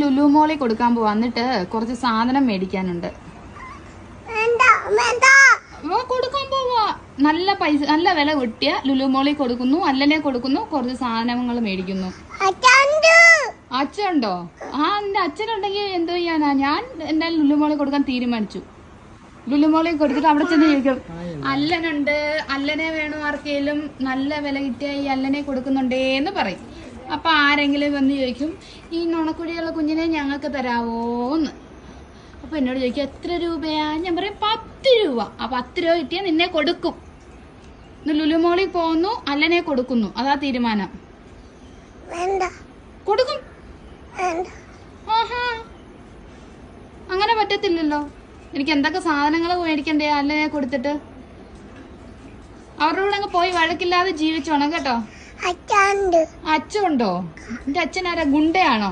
ലുലു മോളിൽ കൊടുക്കാൻ പോവാ. എന്നിട്ട് കുറച്ച് സാധനം മേടിക്കാനുണ്ട്. കൊടുക്കാൻ പോവാ. നല്ല പൈസ, നല്ല വില കിട്ടിയ ലുലു മോളിൽ കൊടുക്കുന്നു, അല്ലനെ കൊടുക്കുന്നു, കുറച്ച് സാധനങ്ങൾ മേടിക്കുന്നു. അച്ഛനുണ്ടോ? എന്റെ അച്ഛനുണ്ടെങ്കിൽ എന്തോ ചെയ്യാനാ. ഞാൻ എന്തായാലും ലുലു മോളിൽ കൊടുക്കാൻ തീരുമാനിച്ചു. ലുലു മോളിൽ കൊടുത്തിട്ട് അവിടെ ചെന്ന് ചോദിക്കും, അല്ലനുണ്ട്, അല്ലനെ വേണോ ആർക്കെങ്കിലും, നല്ല വില കിട്ടിയ ഈ അല്ലനെ കൊടുക്കുന്നുണ്ടേന്ന് പറയും. അപ്പൊ ആരെങ്കിലും വന്ന് ചോദിക്കും, ഈ നുണക്കുഴിയുള്ള കുഞ്ഞിനെ ഞങ്ങൾക്ക് തരാവോന്ന്. അപ്പൊ എന്നോട് ചോദിക്കും, എത്ര രൂപയാ? ഞാൻ പറയും 10 രൂപ. ആ 10 രൂപ കിട്ടിയാൽ നിന്നെ കൊടുക്കും. ലുലു മോളിൽ പോകുന്നു, അല്ലനെ കൊടുക്കുന്നു, അതാ തീരുമാനം. കൊടുക്കും. ആഹാ, അങ്ങനെ പറ്റത്തില്ലല്ലോ. എനിക്ക് എന്തൊക്കെ സാധനങ്ങൾ മേടിക്കണ്ടേ അല്ലനെ കൊടുത്തിട്ട്. അവരുടെ കൂടെ അങ്ങ് പോയി വഴക്കില്ലാതെ ജീവിച്ചോണം കേട്ടോ. അച്ഛനുണ്ടോ? എന്റെ അച്ഛൻ ആരാ? ഗുണ്ടയാണോ?